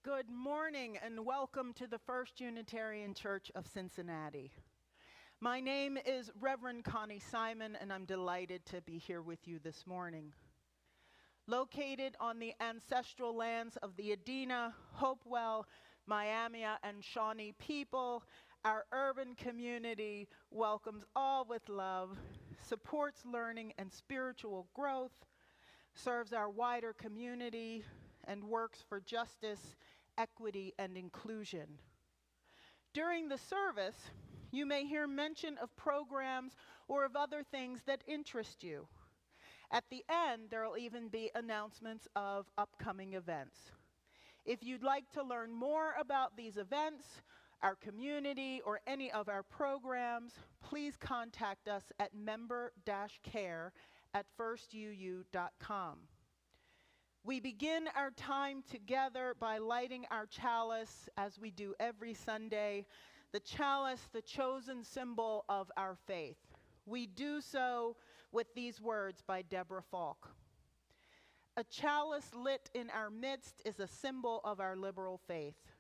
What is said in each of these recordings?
Good morning and welcome to the First Unitarian Church of Cincinnati. My name is Reverend Connie Simon, and I'm delighted to be here with you this morning. Located on the ancestral lands of the Adena, Hopewell, Miami, and Shawnee people, our urban community welcomes all with love, supports learning and spiritual growth, serves our wider community, and works for justice, equity, and inclusion. During the service, you may hear mention of programs or of other things that interest you. At the end, there will even be announcements of upcoming events. If you'd like to learn more about these events, our community, or any of our programs, please contact us at member-care@firstuu.com. We begin our time together by lighting our chalice, as we do every Sunday, the chalice, the chosen symbol of our faith. We do so with these words by Deborah Falk. A chalice lit in our midst is a symbol of our liberal faith,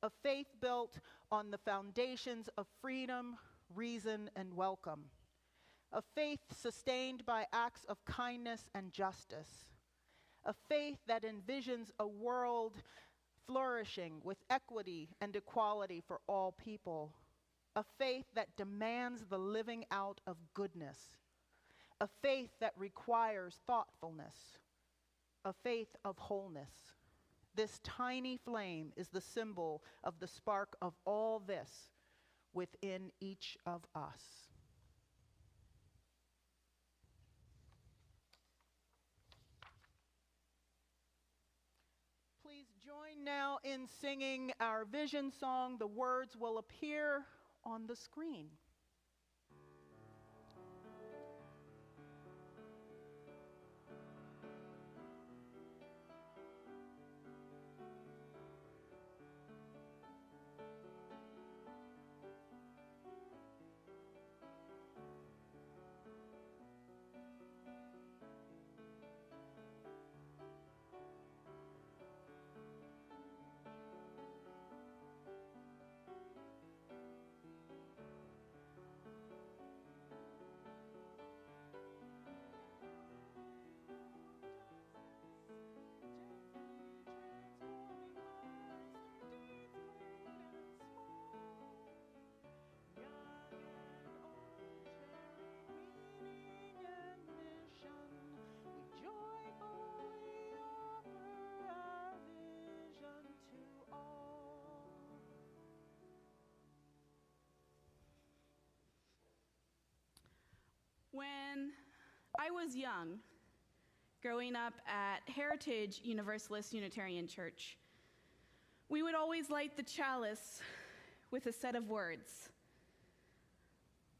a faith built on the foundations of freedom, reason, and welcome, a faith sustained by acts of kindness and justice, a faith that envisions a world flourishing with equity and equality for all people, a faith that demands the living out of goodness, a faith that requires thoughtfulness, a faith of wholeness. This tiny flame is the symbol of the spark of all this within each of us. Please join now in singing our vision song. The words will appear on the screen. When I was young, growing up at Heritage Universalist Unitarian Church, we would always light the chalice with a set of words.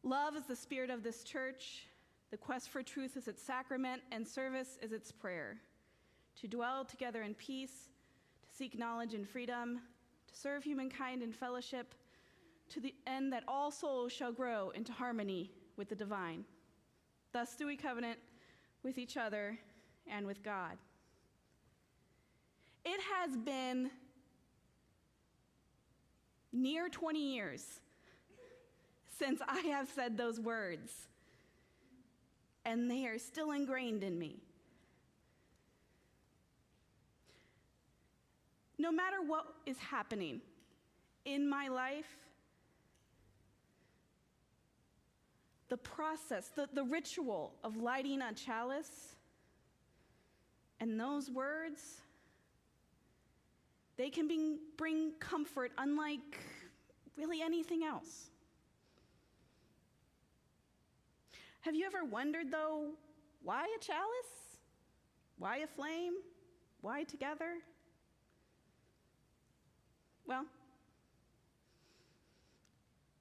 Love is the spirit of this church. The quest for truth is its sacrament, and service is its prayer. To dwell together in peace, to seek knowledge and freedom, to serve humankind in fellowship, to the end that all souls shall grow into harmony with the divine. Thus do we covenant with each other and with God. It has been near 20 years since I have said those words, and they are still ingrained in me. No matter what is happening in my life, the process, the ritual of lighting a chalice and those words, they can bring comfort unlike really anything else. Have you ever wondered, though, why a chalice? Why a flame? Why together? Well,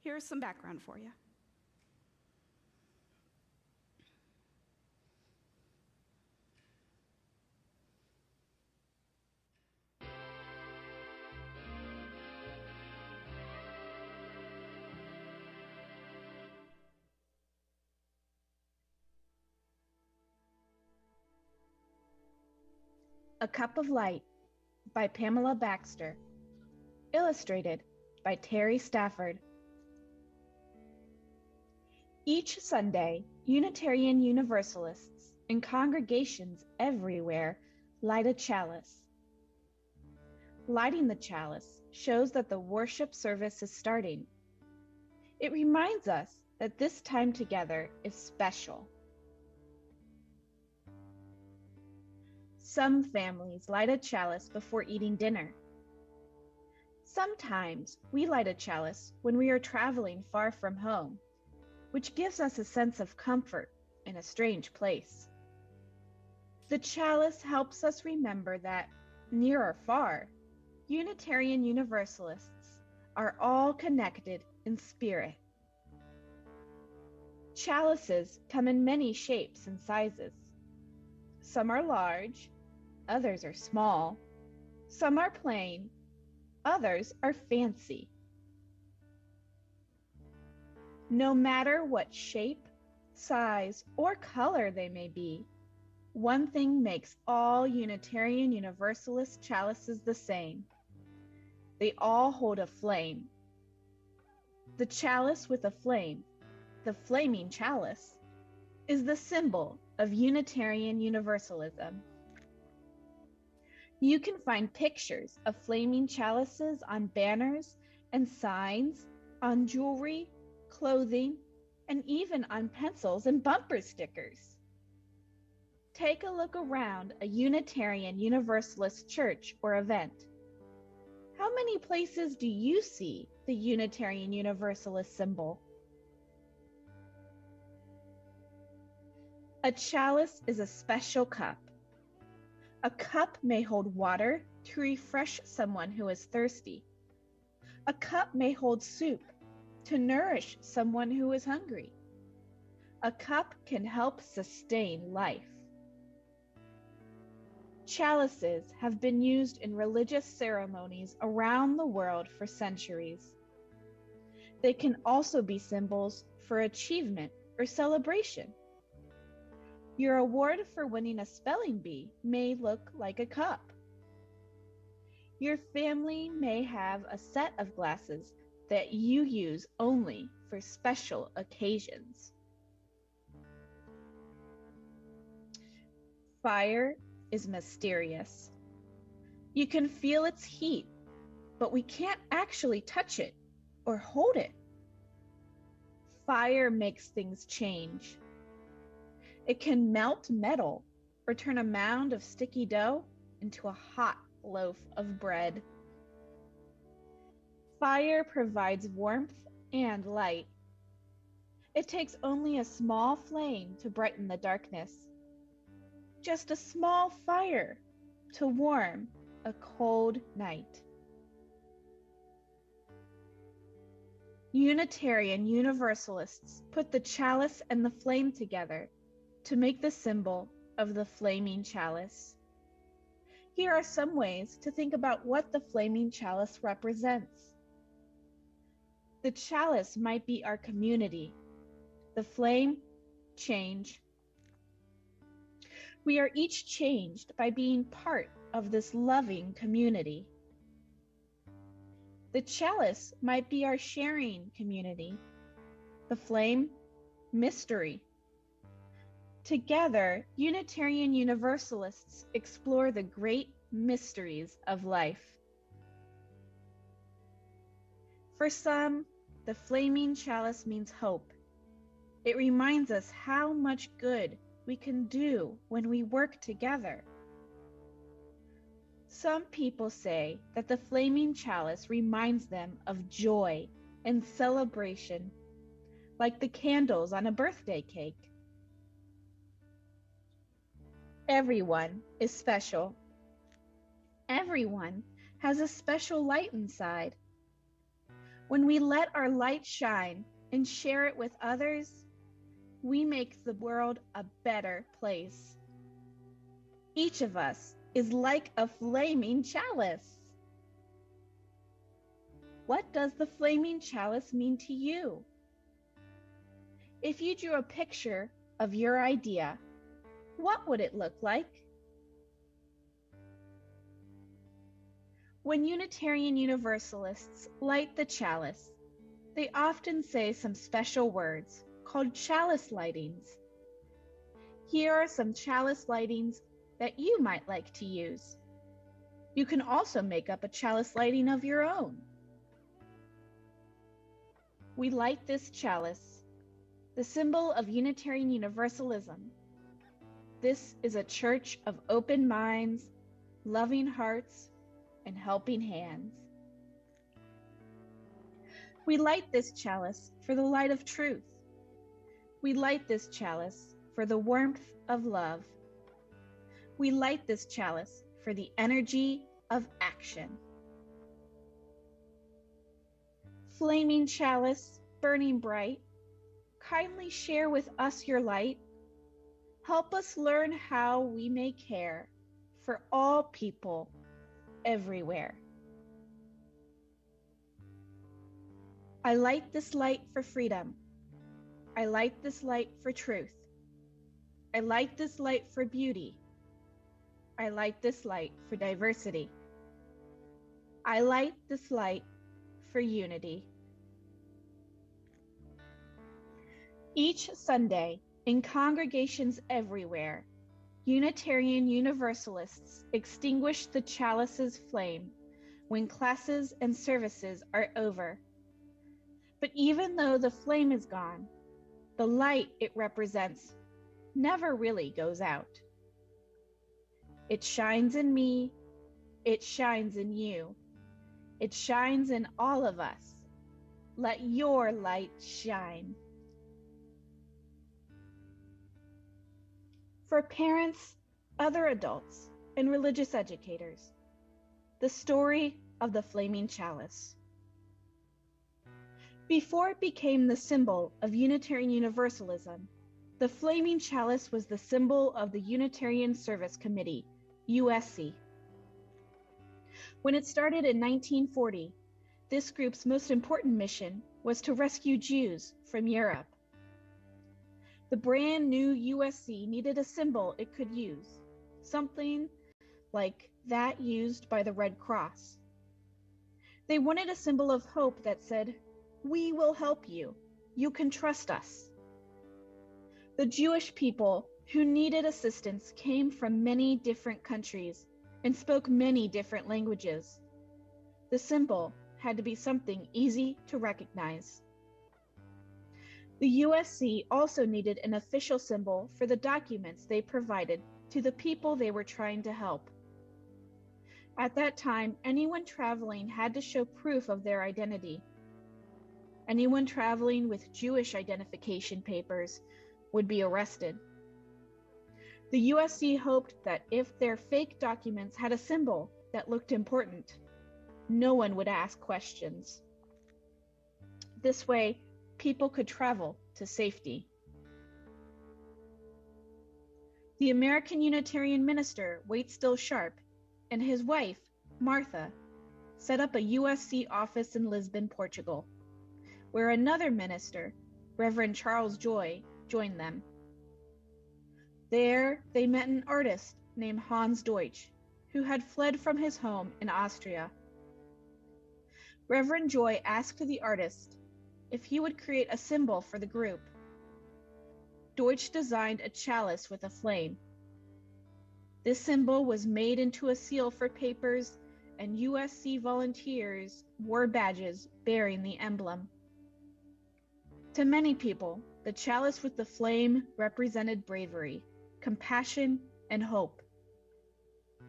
here's some background for you. A cup of light by Pamela Baxter. Illustrated by Terry Stafford. Each Sunday, Unitarian Universalists in congregations everywhere light a chalice. Lighting the chalice shows that the worship service is starting. It reminds us that this time together is special. Some families light a chalice before eating dinner. Sometimes we light a chalice when we are traveling far from home, which gives us a sense of comfort in a strange place. The chalice helps us remember that, near or far, Unitarian Universalists are all connected in spirit. Chalices come in many shapes and sizes. Some are large, others are small. Some are plain, others are fancy. No matter what shape, size, or color they may be, one thing makes all Unitarian Universalist chalices the same. They all hold a flame. The chalice with a flame, the flaming chalice, is the symbol of Unitarian Universalism. You can find pictures of flaming chalices on banners and signs, on jewelry, clothing, and even on pencils and bumper stickers. Take a look around a Unitarian Universalist church or event. How many places do you see the Unitarian Universalist symbol? A chalice is a special cup. A cup may hold water to refresh someone who is thirsty. A cup may hold soup to nourish someone who is hungry. A cup can help sustain life. Chalices have been used in religious ceremonies around the world for centuries. They can also be symbols for achievement or celebration. Your award for winning a spelling bee may look like a cup. Your family may have a set of glasses that you use only for special occasions. Fire is mysterious. You can feel its heat, but we can't actually touch it or hold it. Fire makes things change. It can melt metal or turn a mound of sticky dough into a hot loaf of bread. Fire provides warmth and light. It takes only a small flame to brighten the darkness. Just a small fire to warm a cold night. Unitarian Universalists put the chalice and the flame together to make the symbol of the flaming chalice. Here are some ways to think about what the flaming chalice represents. The chalice might be our community. The flame, change. We are each changed by being part of this loving community. The chalice might be our sharing community. The flame, mystery. Together, Unitarian Universalists explore the great mysteries of life. For some, the flaming chalice means hope. It reminds us how much good we can do when we work together. Some people say that the flaming chalice reminds them of joy and celebration, like the candles on a birthday cake. Everyone is special. Everyone has a special light inside. When we let our light shine and share it with others, we make the world a better place. Each of us is like a flaming chalice. What does the flaming chalice mean to you? If you drew a picture of your idea, what would it look like? When Unitarian Universalists light the chalice, they often say some special words called chalice lightings. Here are some chalice lightings that you might like to use. You can also make up a chalice lighting of your own. We light this chalice, the symbol of Unitarian Universalism. This is a church of open minds, loving hearts, and helping hands. We light this chalice for the light of truth. We light this chalice for the warmth of love. We light this chalice for the energy of action. Flaming chalice, burning bright, kindly share with us your light. Help us learn how we may care for all people everywhere. I light this light for freedom. I light this light for truth. I light this light for beauty. I light this light for diversity. I light this light for unity. Each Sunday, in congregations everywhere, Unitarian Universalists extinguish the chalice's flame when classes and services are over. But even though the flame is gone, the light it represents never really goes out. It shines in me, it shines in you, it shines in all of us. Let your light shine. For parents, other adults, and religious educators, the story of the flaming chalice. Before it became the symbol of Unitarian Universalism, the flaming chalice was the symbol of the Unitarian Service Committee, USC. When it started in 1940, this group's most important mission was to rescue Jews from Europe. The brand new USC needed a symbol it could use, something like that used by the Red Cross. They wanted a symbol of hope that said, "We will help you. You can trust us." The Jewish people who needed assistance came from many different countries and spoke many different languages. The symbol had to be something easy to recognize. The USC also needed an official symbol for the documents they provided to the people they were trying to help. At that time, anyone traveling had to show proof of their identity. Anyone traveling with Jewish identification papers would be arrested. The USC hoped that if their fake documents had a symbol that looked important, no one would ask questions. This way, people could travel to safety. The American Unitarian minister, Waitstill Sharp, and his wife, Martha, set up a USC office in Lisbon, Portugal, where another minister, Reverend Charles Joy, joined them. There, they met an artist named Hans Deutsch, who had fled from his home in Austria. Reverend Joy asked the artist if he would create a symbol for the group. Deutsch designed a chalice with a flame. This symbol was made into a seal for papers, and USC volunteers wore badges bearing the emblem. To many people, the chalice with the flame represented bravery, compassion, and hope,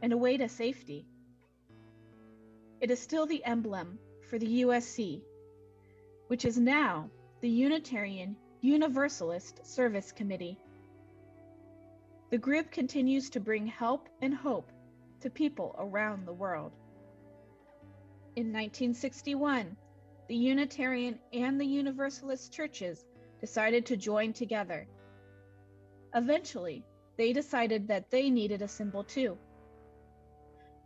and a way to safety. It is still the emblem for the USC, which is now the Unitarian Universalist Service Committee. The group continues to bring help and hope to people around the world. In 1961, the Unitarian and the Universalist churches decided to join together. Eventually, they decided that they needed a symbol too.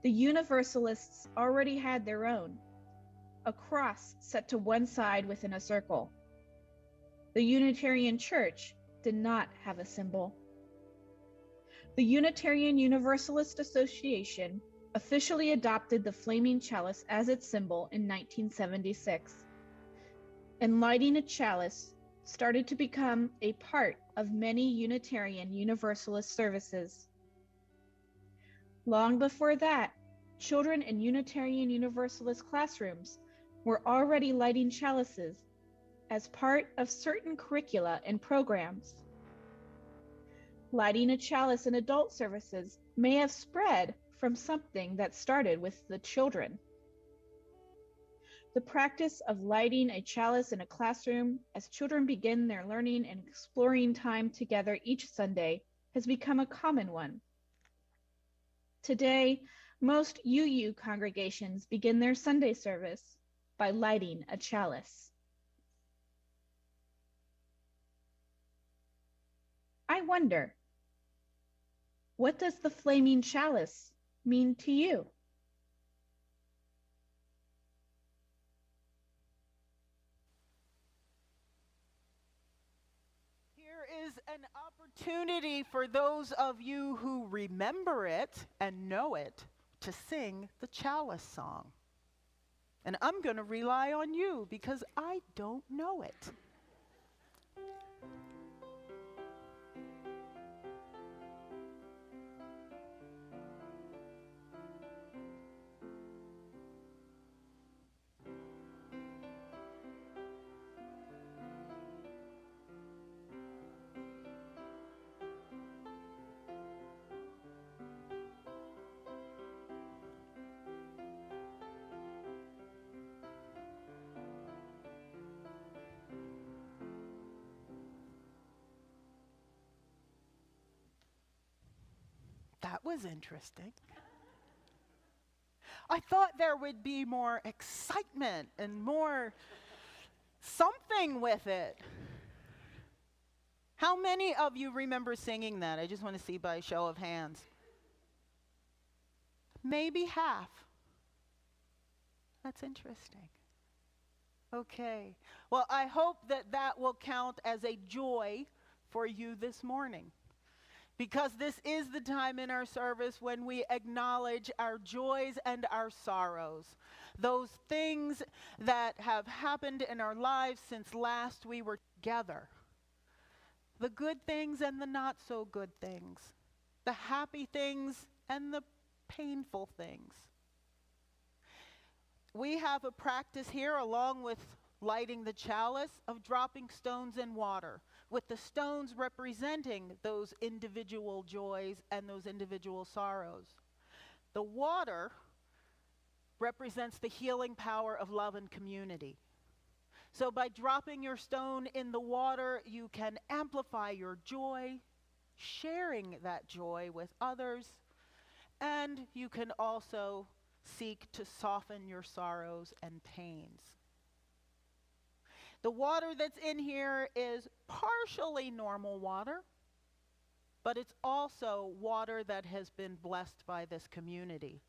The Universalists already had their own, a cross set to one side within a circle. The Unitarian Church did not have a symbol. The Unitarian Universalist Association officially adopted the flaming chalice as its symbol in 1976. And lighting a chalice started to become a part of many Unitarian Universalist services. Long before that, children in Unitarian Universalist classrooms were already lighting chalices as part of certain curricula and programs. Lighting a chalice in adult services may have spread from something that started with the children. The practice of lighting a chalice in a classroom as children begin their learning and exploring time together each Sunday has become a common one. Today, most UU congregations begin their Sunday service by lighting a chalice. I wonder, what does the flaming chalice mean to you? Here is an opportunity for those of you who remember it and know it to sing the chalice song. And I'm going to rely on you because I don't know it. That was interesting. I thought there would be more excitement and more something with it. How many of you remember singing that? I just want to see by a show of hands. Maybe half. That's interesting. Okay. Well, I hope that that will count as a joy for you this morning. Because this is the time in our service when we acknowledge our joys and our sorrows. Those things that have happened in our lives since last we were together. The good things and the not so good things. The happy things and the painful things. We have a practice here, along with lighting the chalice, of dropping stones in water, with the stones representing those individual joys and those individual sorrows. The water represents the healing power of love and community. So by dropping your stone in the water, you can amplify your joy, sharing that joy with others, and you can also seek to soften your sorrows and pains. The water that's in here is partially normal water, but it's also water that has been blessed by this community.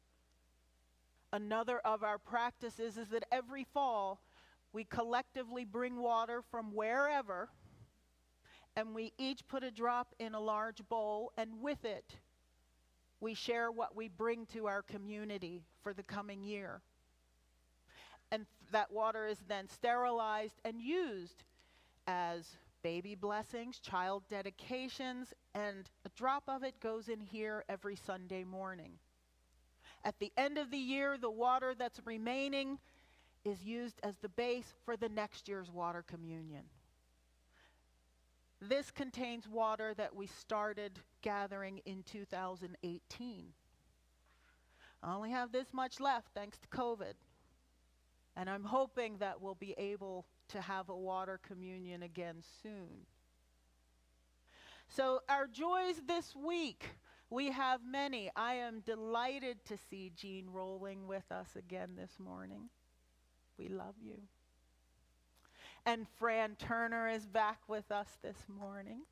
Another of our practices is that every fall we collectively bring water from wherever, and we each put a drop in a large bowl, and with it we share what we bring to our community for the coming year. And that water is then sterilized and used as baby blessings, child dedications, and a drop of it goes in here every Sunday morning. At the end of the year, the water that's remaining is used as the base for the next year's water communion. This contains water that we started gathering in 2018. I only have this much left thanks to COVID. And I'm hoping that we'll be able to have a water communion again soon. So our joys this week, we have many. I am delighted to see Jean rolling with us again this morning. We love you. And Fran Turner is back with us this morning.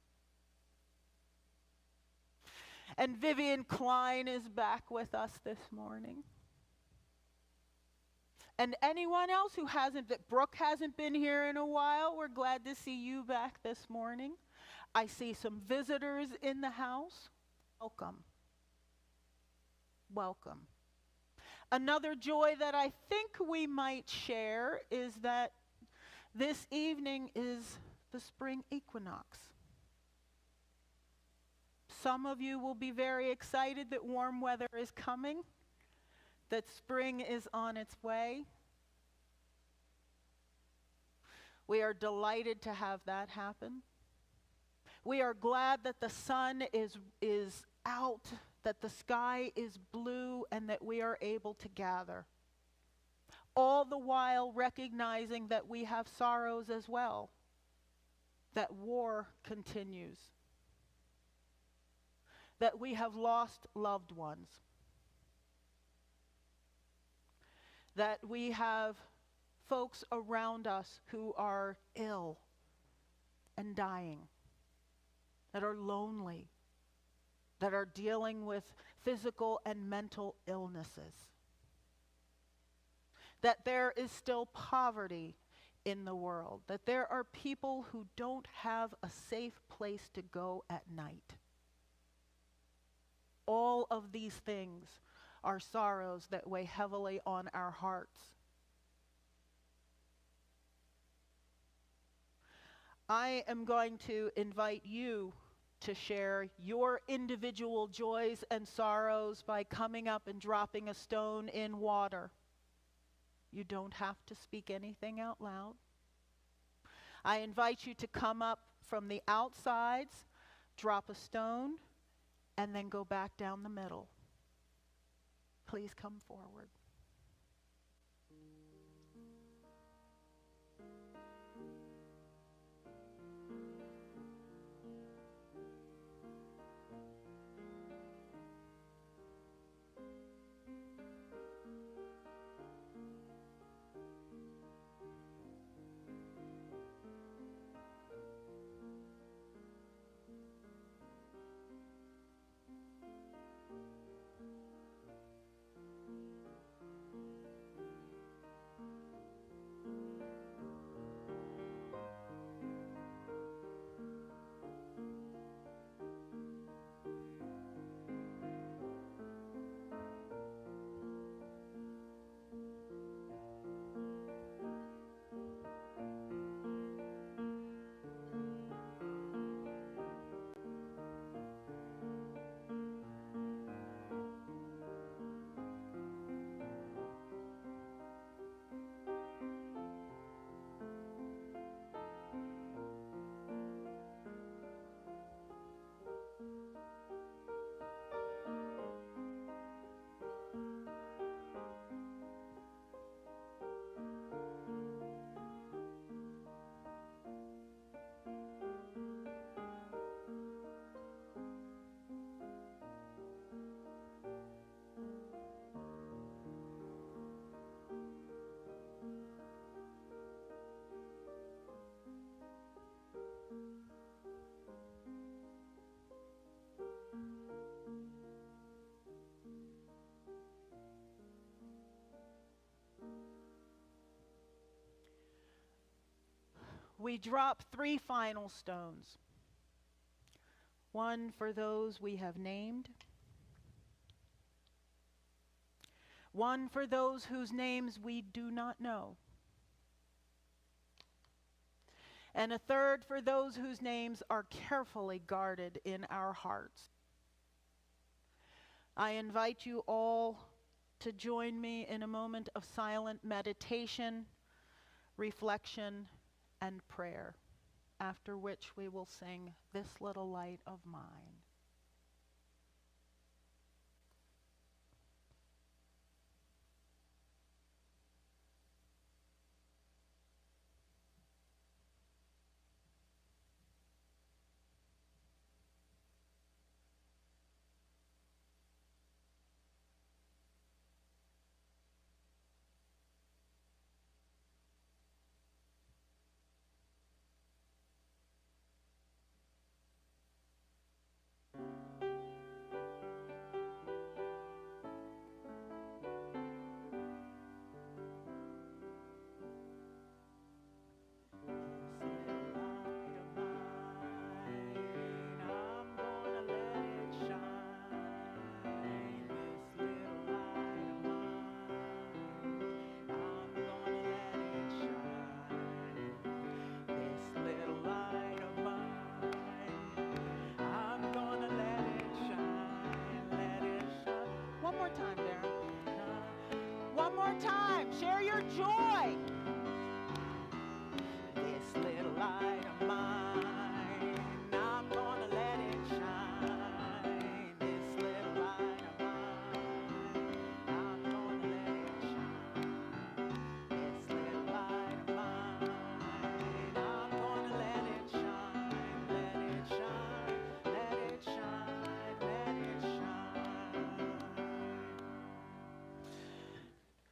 And Vivian Klein is back with us this morning. And anyone else who hasn't, that Brooke hasn't been here in a while, we're glad to see you back this morning. I see some visitors in the house. Welcome. Welcome. Another joy that I think we might share is that this evening is the spring equinox. Some of you will be very excited that warm weather is coming, that spring is on its way. We are delighted to have that happen. We are glad that the sun is out, that the sky is blue, and that we are able to gather. All the while recognizing that we have sorrows as well, that war continues, that we have lost loved ones, that we have folks around us who are ill and dying, that are lonely, that are dealing with physical and mental illnesses, that there is still poverty in the world, that there are people who don't have a safe place to go at night. All of these things are sorrows that weigh heavily on our hearts. I am going to invite you to share your individual joys and sorrows by coming up and dropping a stone in water. You don't have to speak anything out loud. I invite you to come up from the outsides, drop a stone, and then go back down the middle. Please come forward. We drop 3 final stones. One for those we have named. One for those whose names we do not know. And a third for those whose names are carefully guarded in our hearts. I invite you all to join me in a moment of silent meditation, reflection, and prayer, after which we will sing "This Little Light of Mine."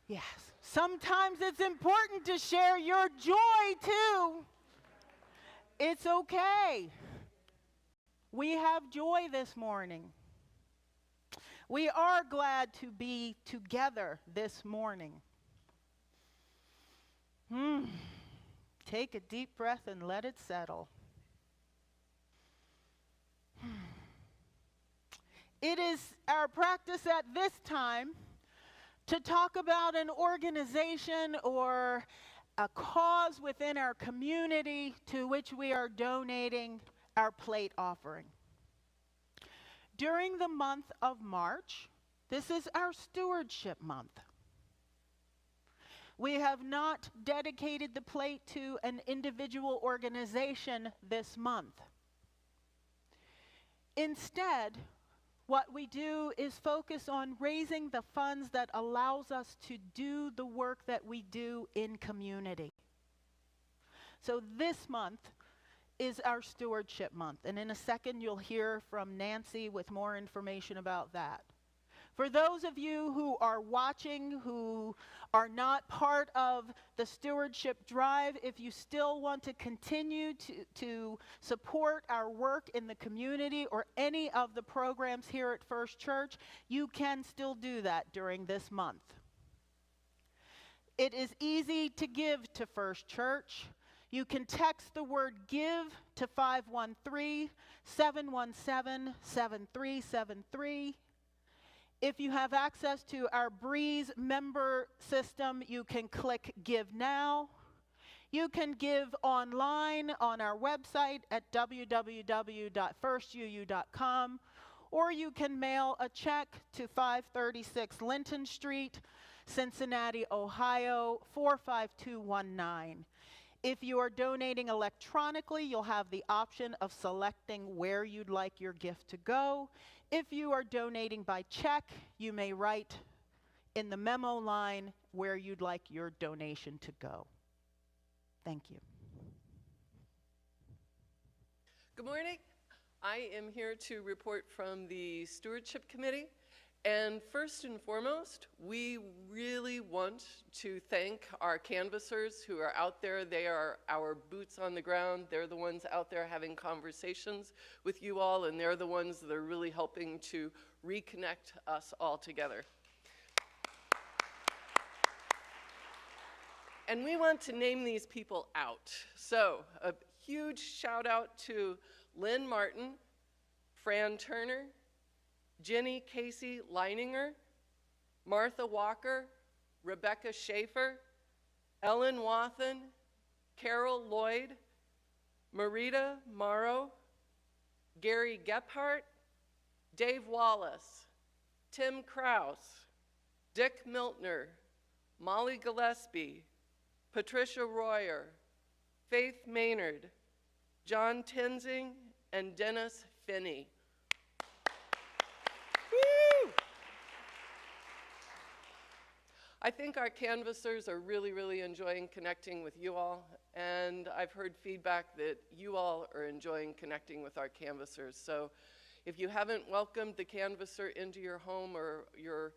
Yes. Sometimes it's important to share your joy too. It's okay. We have joy this morning. We are glad to be together this morning. Take a deep breath and let it settle. It is our practice at this time to talk about an organization or a cause within our community to which we are donating our plate offering. During the month of March, this is our stewardship month. We have not dedicated the plate to an individual organization this month. Instead, what we do is focus on raising the funds that allows us to do the work that we do in community. So this month is our stewardship month, and in a second you'll hear from Nancy with more information about that. For those of you who are watching, who are not part of the stewardship drive, if you still want to continue to support our work in the community or any of the programs here at First Church, you can still do that during this month. It is easy to give to First Church. You can text the word GIVE to 513-717-7373. If you have access to our Breeze member system, you can click Give Now. You can give online on our website at www.firstuu.com, or you can mail a check to 536 Linton Street, Cincinnati, Ohio, 45219. If you are donating electronically, you'll have the option of selecting where you'd like your gift to go. If you are donating by check, you may write in the memo line where you'd like your donation to go. Thank you. Good morning. I am here to report from the Stewardship Committee. And first and foremost, we really want to thank our canvassers who are out there. They are our boots on the ground. They're the ones out there having conversations with you all, and they're the ones that are really helping to reconnect us all together. And we want to name these people out. So a huge shout out to Lynn Martin, Fran Turner, Jenny Casey Leininger, Martha Walker, Rebecca Schaefer, Ellen Wathen, Carol Lloyd, Marita Morrow, Gary Gephardt, Dave Wallace, Tim Kraus, Dick Miltner, Molly Gillespie, Patricia Royer, Faith Maynard, John Tenzing, and Dennis Finney. I think our canvassers are really, really enjoying connecting with you all, and I've heard feedback that you all are enjoying connecting with our canvassers. So if you haven't welcomed the canvasser into your home or your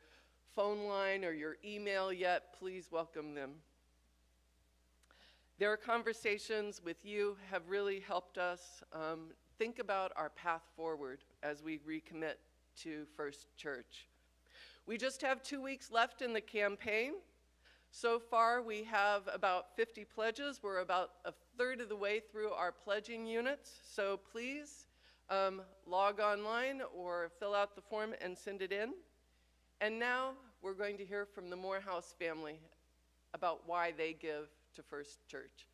phone line or your email yet, please welcome them. Their conversations with you have really helped us think about our path forward as we recommit to First Church. We just have 2 weeks left in the campaign. So far, we have about 50 pledges. We're about a third of the way through our pledging units. So please log online or fill out the form and send it in. And now we're going to hear from the Morehouse family about why they give to First Church.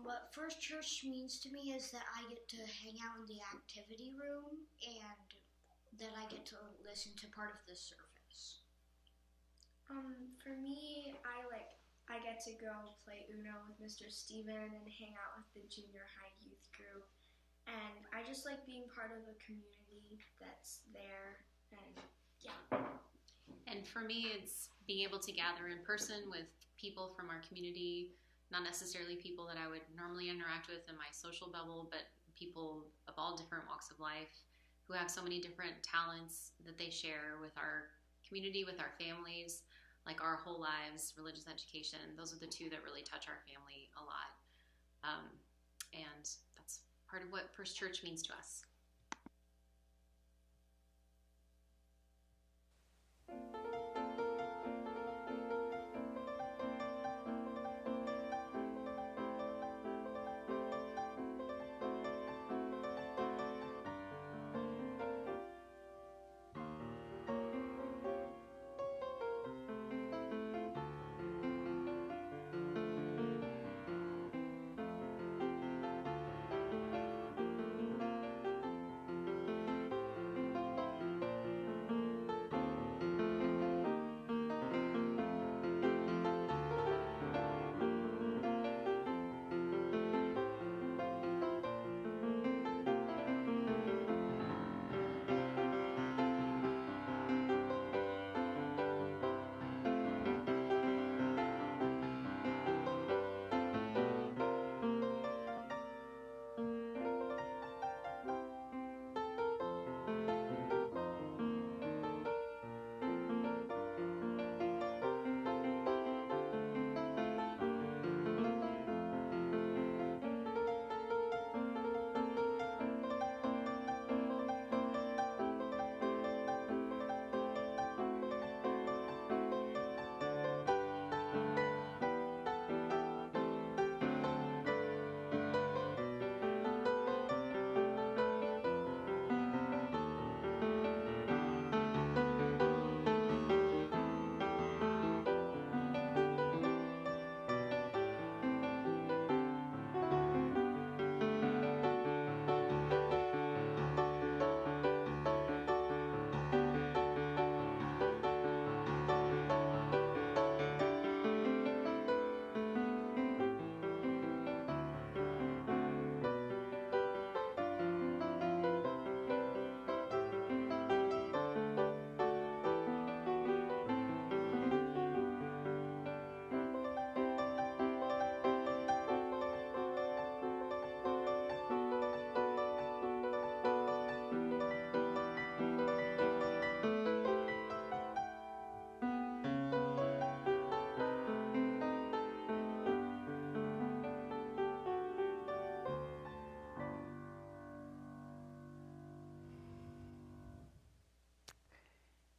What First Church means to me is that I get to hang out in the activity room and that I get to listen to part of the service. For me, I get to go play Uno with Mr. Steven and hang out with the junior high youth group. And I just like being part of a community that's there, and yeah. And for me, it's being able to gather in person with people from our community, not necessarily people that I would normally interact with in my social bubble, but people of all different walks of life who have so many different talents that they share with our community, with our families, like our whole lives, religious education. Those are the two that really touch our family a lot. And that's part of what First Church means to us.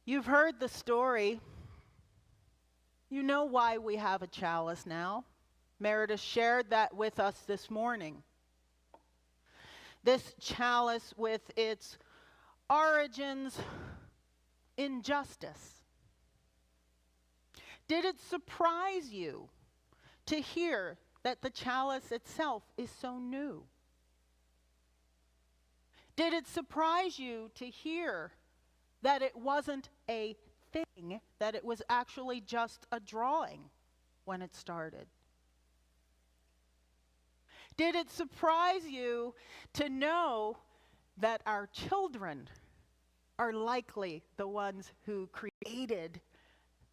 You've heard the story. You know why we have a chalice now. Meredith shared that with us this morning. This chalice with its origins in justice. Did it surprise you to hear that the chalice itself is so new? Did it surprise you to hear that it wasn't a thing, that it was actually just a drawing when it started? Did it surprise you to know that our children are likely the ones who created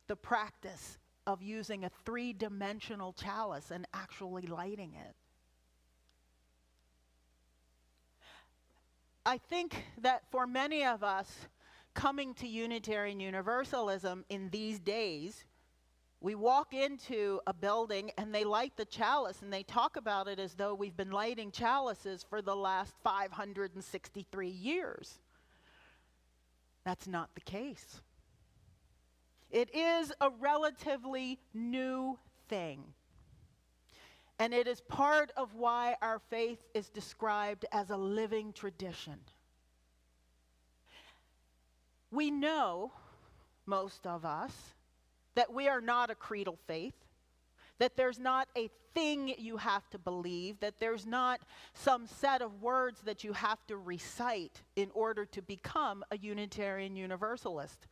the practice of using a three-dimensional chalice and actually lighting it? I think that for many of us, coming to Unitarian Universalism in these days, we walk into a building and they light the chalice and they talk about it as though we've been lighting chalices for the last 563 years. That's not the case. It is a relatively new thing. And it is part of why our faith is described as a living tradition. We know, most of us, that we are not a creedal faith, that there's not a thing you have to believe, that there's not some set of words that you have to recite in order to become a Unitarian Universalist.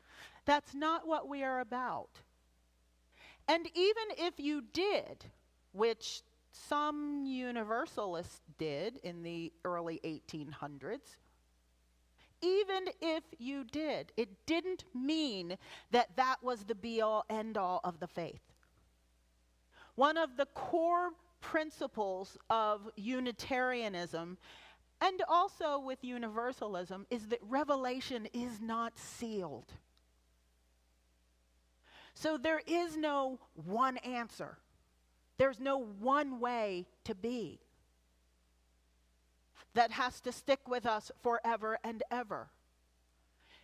That's not what we are about. And even if you did, which some Universalists did in the early 1800s, even if you did, it didn't mean that that was the be-all, end-all of the faith. One of the core principles of Unitarianism and also with universalism, is that revelation is not sealed. So there is no one answer. There's no one way to be that has to stick with us forever and ever.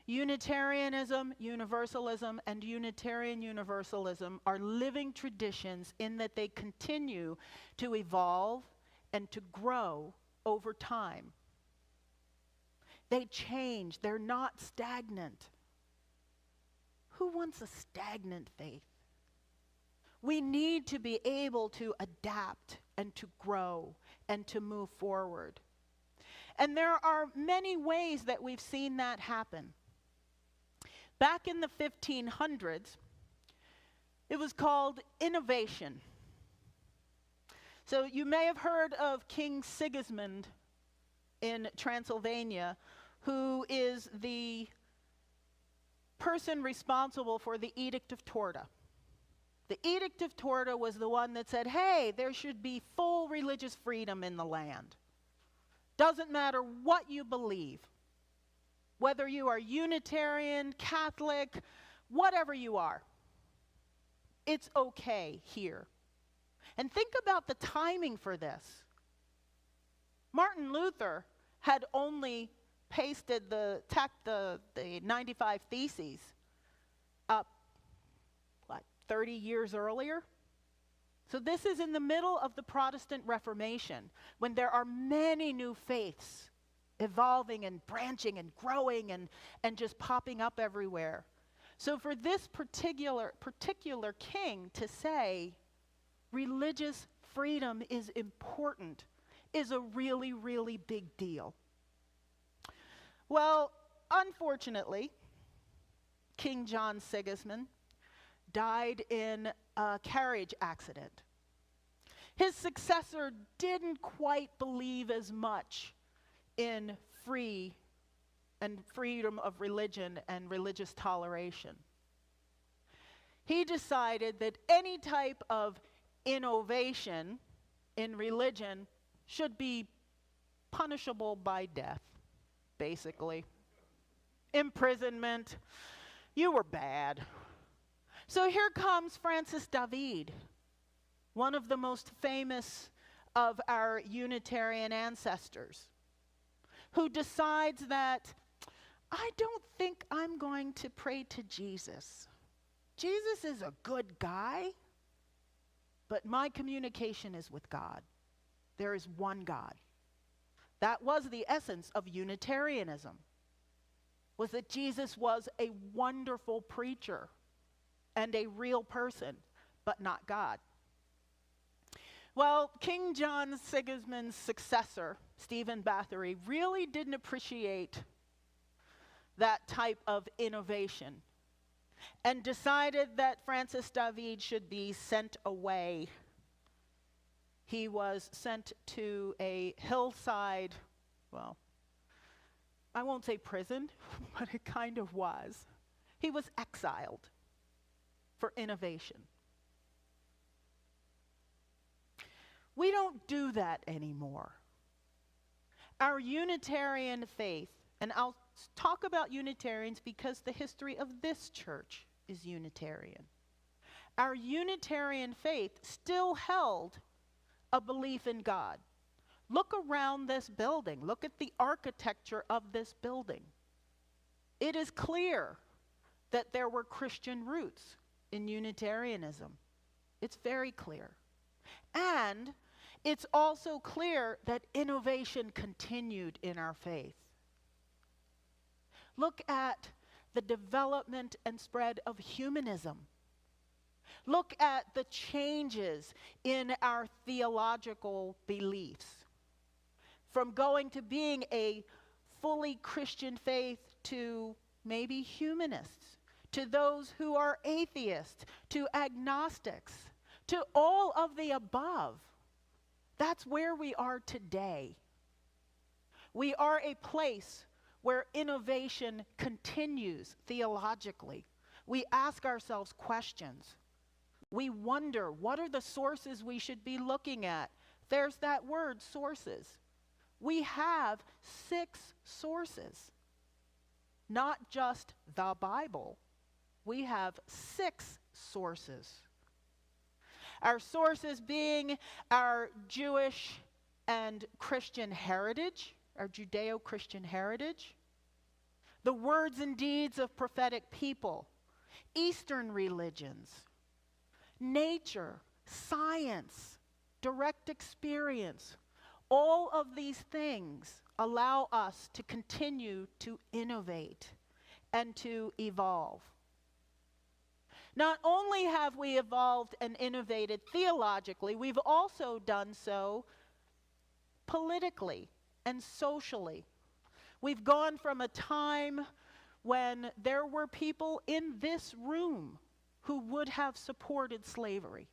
Unitarianism, Universalism, and Unitarian Universalism are living traditions in that they continue to evolve and to grow over time. They change. They're not stagnant. Who wants a stagnant faith? We need to be able to adapt and to grow and to move forward. And there are many ways that we've seen that happen. Back in the 1500s, it was called innovation. So you may have heard of King Sigismund in Transylvania, who is the person responsible for the Edict of Torda. The Edict of Torda was the one that said, hey, there should be full religious freedom in the land. Doesn't matter what you believe. Whether you are Unitarian, Catholic, whatever you are. It's okay here. And think about the timing for this. Martin Luther had only pasted the 95 Theses up, 30 years earlier? So this is in the middle of the Protestant Reformation, when there are many new faiths evolving and branching and growing and just popping up everywhere. So for this particular king to say religious freedom is important is a really, really big deal. Well, unfortunately, King John Sigismund died in a carriage accident. His successor didn't quite believe as much in freedom of religion and religious toleration. He decided that any type of innovation in religion should be punishable by death, basically. Imprisonment. You were bad. So here comes Francis David, one of the most famous of our Unitarian ancestors, who decides that, I don't think I'm going to pray to Jesus. Jesus is a good guy, but my communication is with God. There is one God. That was the essence of Unitarianism, was that Jesus was a wonderful preacher and a real person, but not God. Well, King John Sigismund's successor, Stephen Bathory, really didn't appreciate that type of innovation and decided that Francis David should be sent away. He was sent to a hillside, well, I won't say prison, but it kind of was. He was exiled for innovation. We don't do that anymore. Our Unitarian faith, and I'll talk about Unitarians because the history of this church is Unitarian. Our Unitarian faith still held a belief in God. Look around this building. Look at the architecture of this building. It is clear that there were Christian roots in Unitarianism. It's very clear. And it's also clear that innovation continued in our faith. Look at the development and spread of humanism. Look at the changes in our theological beliefs. From going to being a fully Christian faith to maybe humanists, to those who are atheists, to agnostics, to all of the above. That's where we are today. We are a place where innovation continues theologically. We ask ourselves questions. We wonder, what are the sources we should be looking at? There's that word, sources. We have 6 sources, not just the Bible. We have 6 sources. Our sources being our Jewish and Christian heritage, our Judeo-Christian heritage, the words and deeds of prophetic people, Eastern religions, nature, science, direct experience. All of these things allow us to continue to innovate and to evolve. Not only have we evolved and innovated theologically, we've also done so politically and socially. We've gone from a time when there were people in this room who would have supported slavery.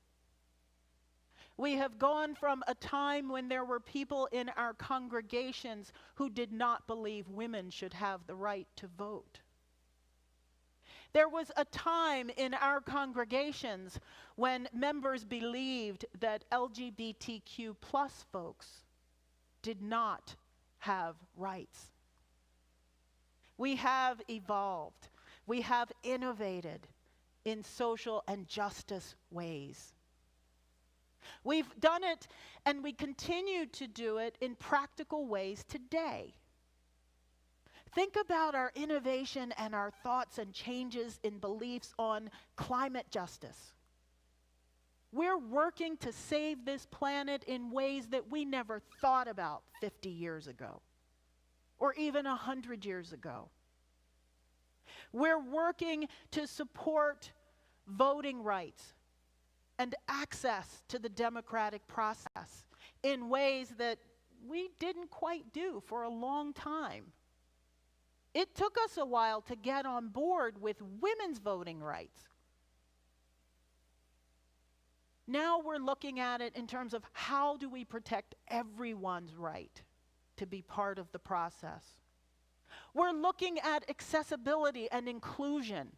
We have gone from a time when there were people in our congregations who did not believe women should have the right to vote. There was a time in our congregations when members believed that LGBTQ plus folks did not have rights. We have evolved. We have innovated in social and justice ways. We've done it, and we continue to do it in practical ways today. Think about our innovation and our thoughts and changes in beliefs on climate justice. We're working to save this planet in ways that we never thought about 50 years ago, or even 100 years ago. We're working to support voting rights and access to the democratic process in ways that we didn't quite do for a long time. It took us a while to get on board with women's voting rights. Now we're looking at it in terms of how do we protect everyone's right to be part of the process. We're looking at accessibility and inclusion.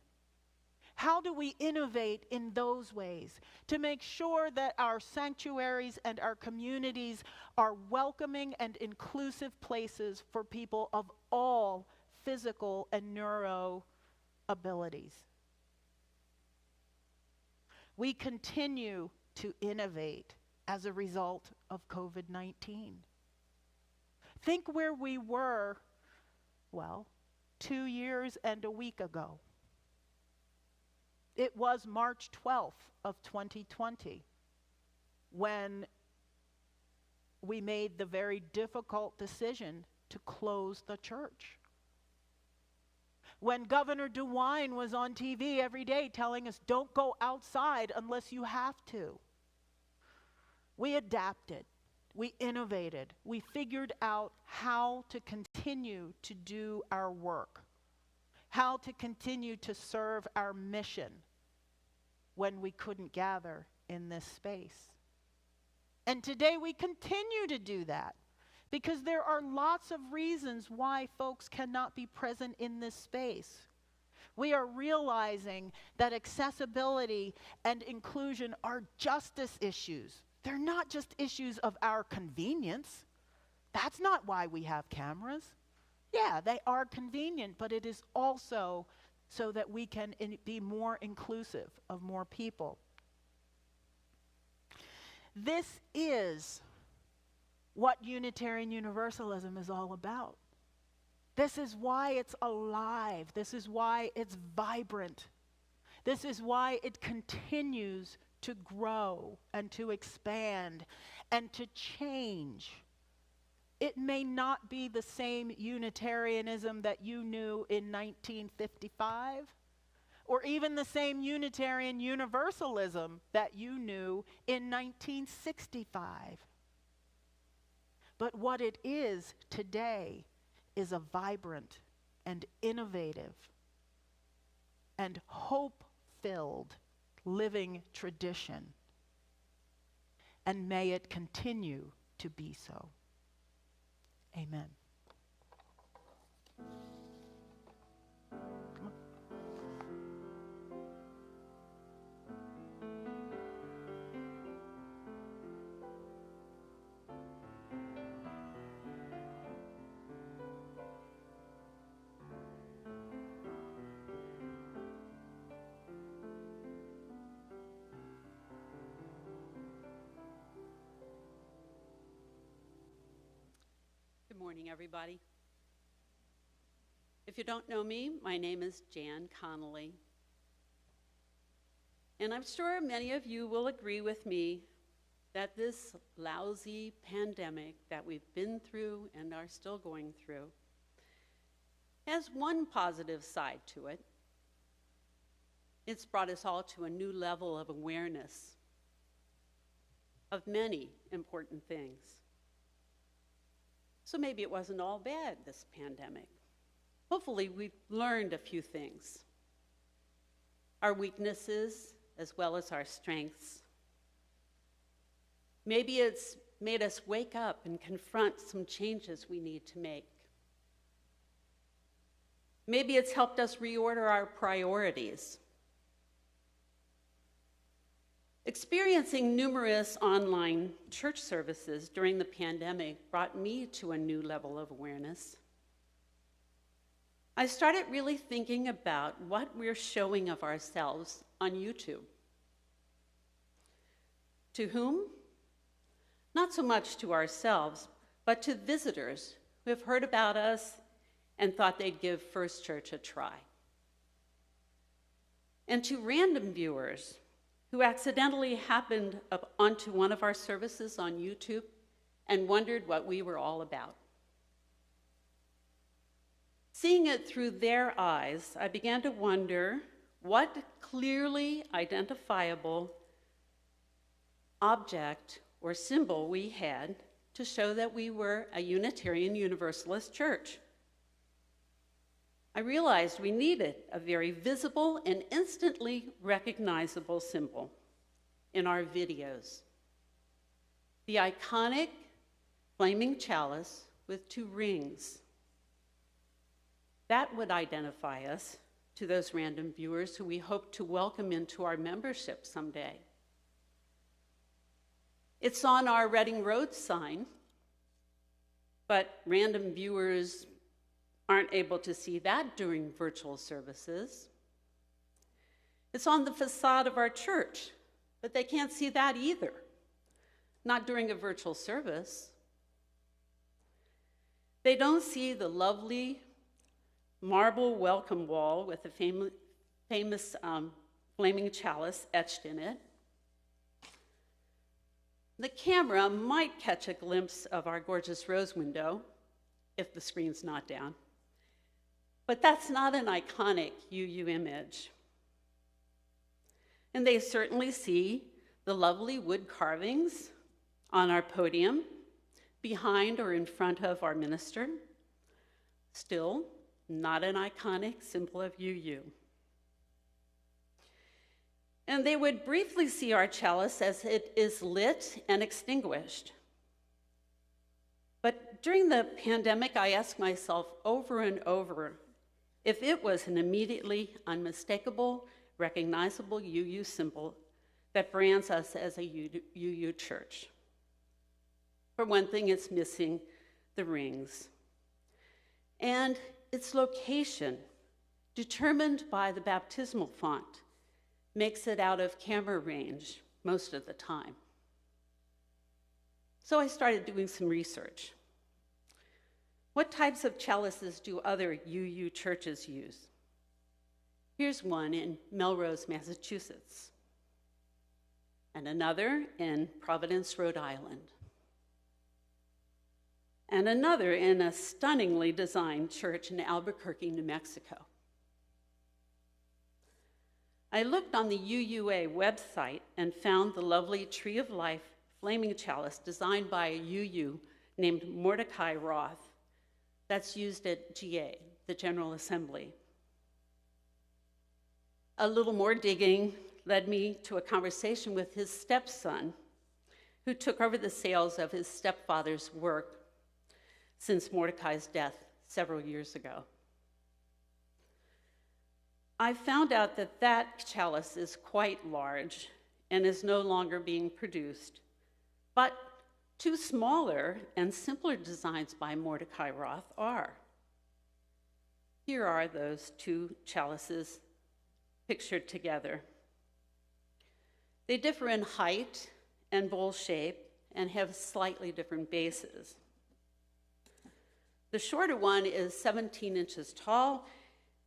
How do we innovate in those ways to make sure that our sanctuaries and our communities are welcoming and inclusive places for people of all physical and neuro abilities? We continue to innovate as a result of COVID-19. Think where we were, 2 years and a week ago. It was March 12th of 2020 when we made the very difficult decision to close the church. When Governor DeWine was on TV every day telling us, don't go outside unless you have to. We adapted, we innovated, we figured out how to continue to do our work, how to continue to serve our mission when we couldn't gather in this space. And today we continue to do that, because there are lots of reasons why folks cannot be present in this space. We are realizing that accessibility and inclusion are justice issues. They're not just issues of our convenience. That's not why we have cameras. Yeah, they are convenient, but it is also so that we can be more inclusive of more people. This is what Unitarian Universalism is all about. This is why it's alive. This is why it's vibrant. This is why it continues to grow and to expand and to change. It may not be the same Unitarianism that you knew in 1955, or even the same Unitarian Universalism that you knew in 1965. But what it is today is a vibrant and innovative and hope-filled living tradition. And may it continue to be so. Amen. morning, everybody. If you don't know me, my name is Jan Connie. And I'm sure many of you will agree with me that this lousy pandemic that we've been through and are still going through has one positive side to it. It's brought us all to a new level of awareness of many important things. So maybe it wasn't all bad, this pandemic. Hopefully we've learned a few things. Our weaknesses as well as our strengths. Maybe it's made us wake up and confront some changes we need to make. Maybe it's helped us reorder our priorities. Experiencing numerous online church services during the pandemic brought me to a new level of awareness. I started really thinking about what we're showing of ourselves on YouTube. To whom? Not so much to ourselves, but to visitors who have heard about us and thought they'd give First Church a try. And to random viewers who accidentally happened up onto one of our services on YouTube and wondered what we were all about. Seeing it through their eyes, I began to wonder what clearly identifiable object or symbol we had to show that we were a Unitarian Universalist church. I realized we needed a very visible and instantly recognizable symbol in our videos. The iconic flaming chalice with two rings. That would identify us to those random viewers who we hope to welcome into our membership someday. It's on our Reading Road sign, but random viewers aren't able to see that during virtual services. It's on the facade of our church, but they can't see that either, not during a virtual service. They don't see the lovely marble welcome wall with the famous flaming chalice etched in it. The camera might catch a glimpse of our gorgeous rose window if the screen's not down. But that's not an iconic UU image. And they certainly see the lovely wood carvings on our podium, behind or in front of our minister. Still, not an iconic symbol of UU. And they would briefly see our chalice as it is lit and extinguished. But during the pandemic, I asked myself over and over if it was an immediately unmistakable, recognizable UU symbol that brands us as a UU church. For one thing, it's missing the rings. And its location, determined by the baptismal font, makes it out of camera range most of the time. So I started doing some research. What types of chalices do other UU churches use? Here's one in Melrose, Massachusetts, and another in Providence, Rhode Island, and another in a stunningly designed church in Albuquerque, New Mexico. I looked on the UUA website and found the lovely Tree of Life flaming chalice designed by a UU named Mordecai Roth that's used at GA, the General Assembly. A little more digging led me to a conversation with his stepson, who took over the sales of his stepfather's work since Mordecai's death several years ago. I found out that that chalice is quite large and is no longer being produced, but two smaller and simpler designs by Mordecai Roth are. Here are those two chalices pictured together. They differ in height and bowl shape and have slightly different bases. The shorter one is 17 inches tall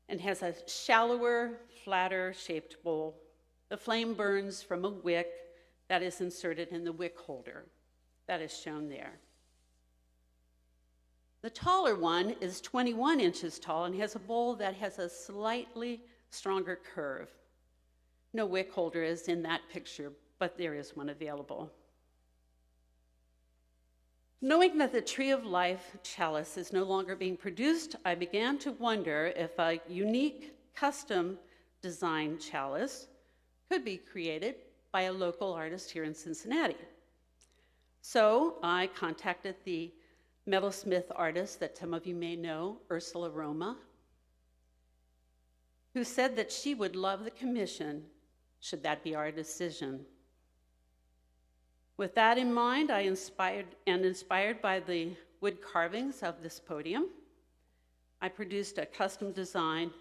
and has a shallower, flatter shaped bowl. The flame burns from a wick that is inserted in the wick holder that is shown there. The taller one is 21 inches tall and has a bowl that has a slightly stronger curve. No wick holder is in that picture, but there is one available. Knowing that the Tree of Life chalice is no longer being produced, I began to wonder if a unique custom design chalice could be created by a local artist here in Cincinnati. So I contacted the metalsmith artist that some of you may know, Ursula Roma, who said that she would love the commission should that be our decision. With that in mind, inspired by the wood carvings of this podium, I produced a custom design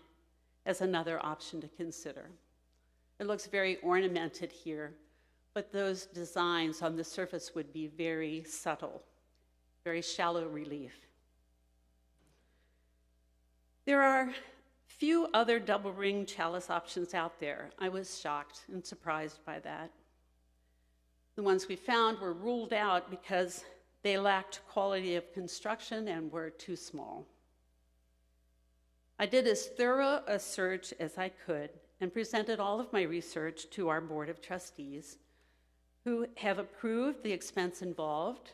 as another option to consider. It looks very ornamented here, but those designs on the surface would be very subtle, very shallow relief. There are few other double ring chalice options out there. I was shocked and surprised by that. The ones we found were ruled out because they lacked quality of construction and were too small. I did as thorough a search as I could and presented all of my research to our board of trustees, who have approved the expense involved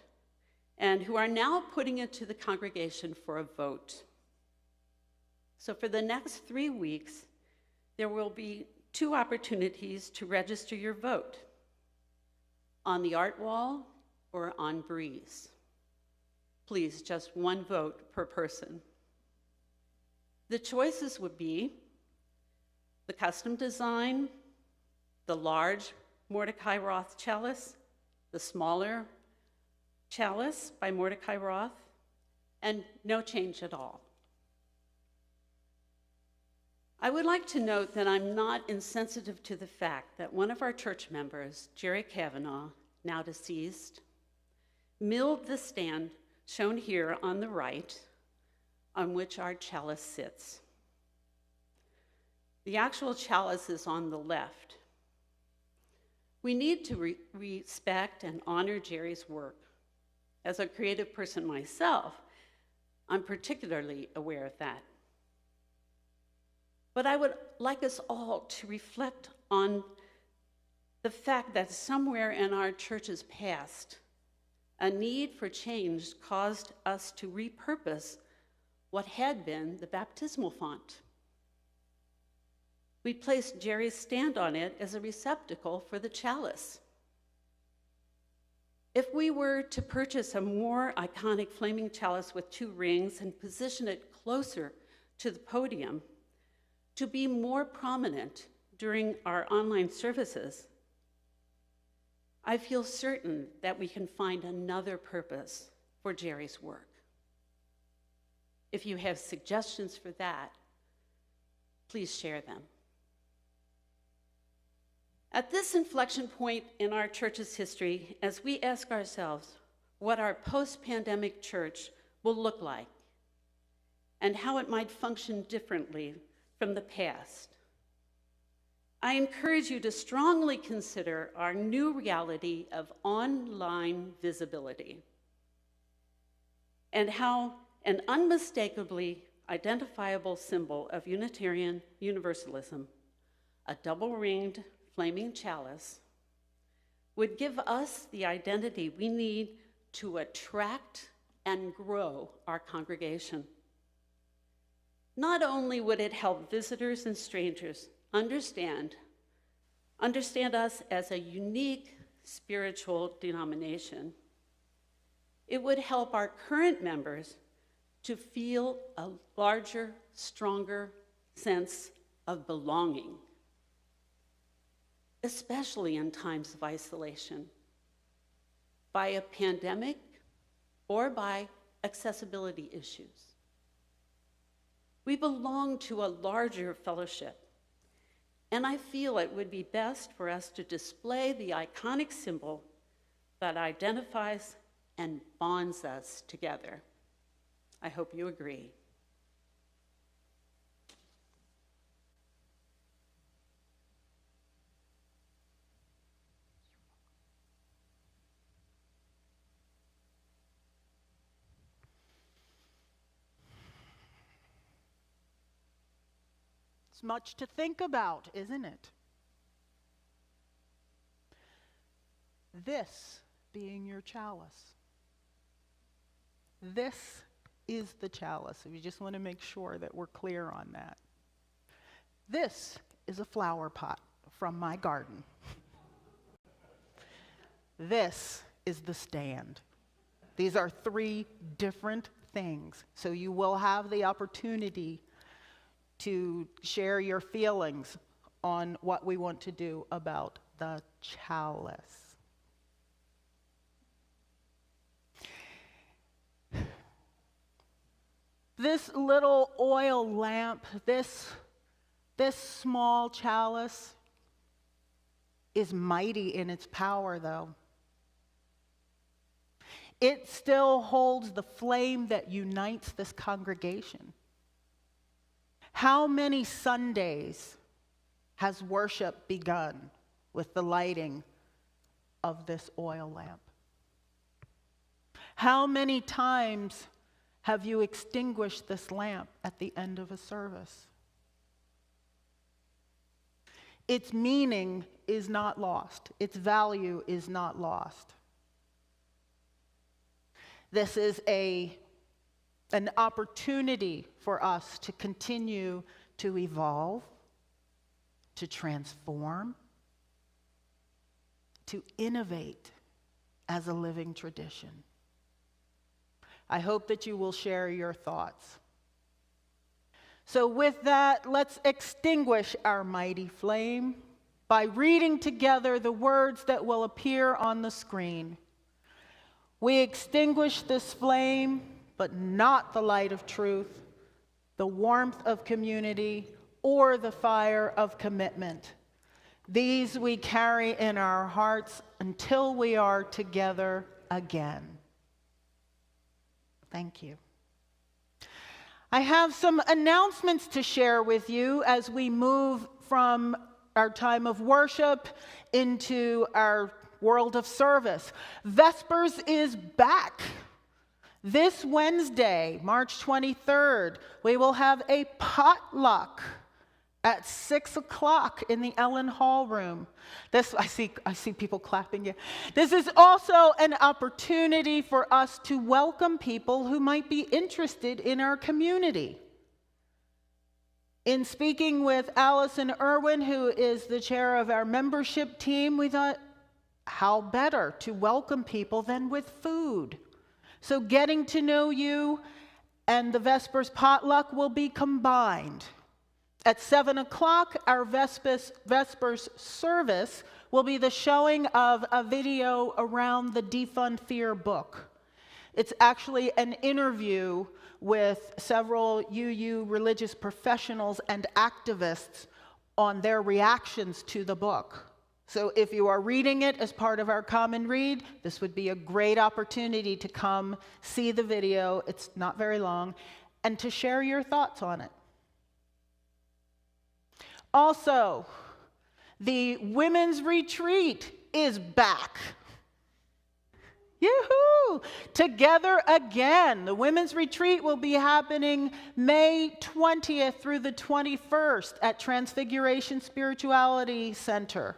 and who are now putting it to the congregation for a vote. So for the next 3 weeks, there will be 2 opportunities to register your vote: on the art wall or on Breeze. Please, just 1 vote per person. The choices would be the custom design, the large Mordecai Roth chalice, the smaller chalice by Mordecai Roth, and no change at all. I would like to note that I'm not insensitive to the fact that one of our church members, Jera Kavanaugh, now deceased, milled the stand shown here on the right on which our chalice sits. The actual chalice is on the left. We need to respect and honor Jerry's work. As a creative person myself, I'm particularly aware of that. But I would like us all to reflect on the fact that somewhere in our church's past, a need for change caused us to repurpose what had been the baptismal font. We placed Jerry's stand on it as a receptacle for the chalice. If we were to purchase a more iconic flaming chalice with 2 rings and position it closer to the podium, to be more prominent during our online services, I feel certain that we can find another purpose for Jerry's work. If you have suggestions for that, please share them. At this inflection point in our church's history, as we ask ourselves what our post-pandemic church will look like and how it might function differently from the past, I encourage you to strongly consider our new reality of online visibility and how an unmistakably identifiable symbol of Unitarian Universalism, a double-ringed flaming chalice, would give us the identity we need to attract and grow our congregation. Not only would it help visitors and strangers understand us as a unique spiritual denomination, it would help our current members to feel a larger, stronger sense of belonging, especially in times of isolation, by a pandemic or by accessibility issues. We belong to a larger fellowship, and I feel it would be best for us to display the iconic symbol that identifies and bonds us together. I hope you agree. It's much to think about, isn't it? This being your chalice. This is the chalice. We just want to make sure that we're clear on that. This is a flower pot from my garden. This is the stand. These are three different things. So you will have the opportunity to share your feelings on what we want to do about the chalice. This little oil lamp, this small chalice is mighty in its power, though. It still holds the flame that unites this congregation. How many Sundays has worship begun with the lighting of this oil lamp? How many times have you extinguished this lamp at the end of a service? Its meaning is not lost. Its value is not lost. This is an opportunity for us to continue to evolve, to transform, to innovate as a living tradition. I hope that you will share your thoughts. So with that, let's extinguish our mighty flame by reading together the words that will appear on the screen. We extinguish this flame, but not the light of truth, the warmth of community, or the fire of commitment. These we carry in our hearts until we are together again. Thank you. I have some announcements to share with you as we move from our time of worship into our world of service. Vespers is back. This Wednesday, March 23rd, we will have a potluck at 6 o'clock in the Ellen Hall room. I see people clapping. Yeah. This is also an opportunity for us to welcome people who might be interested in our community. In speaking with Allison Irwin, who is the chair of our membership team, we thought, how better to welcome people than with food? So getting to know you and the Vespers potluck will be combined. At 7 o'clock, our Vespers service will be the showing of a video around the Defund Fear book. It's actually an interview with several UU religious professionals and activists on their reactions to the book. So if you are reading it as part of our common read, this would be a great opportunity to come see the video. It's not very long, and to share your thoughts on it. Also, the women's retreat is back. Yoo-hoo! Together again. The women's retreat will be happening May 20th through the 21st at Transfiguration Spirituality Center.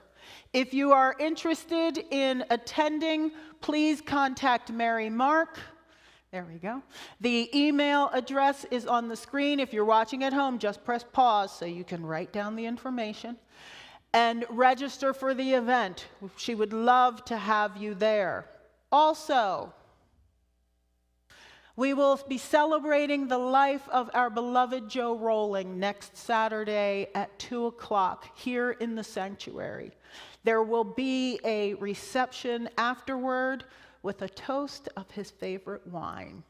If you are interested in attending, please contact Mary Mark. There we go. The email address is on the screen. If you're watching at home, just press pause so you can write down the information and register for the event. She would love to have you there. Also, we will be celebrating the life of our beloved Joe Rowling next Saturday at 2 o'clock here in the sanctuary. There will be a reception afterward with a toast of his favorite wine.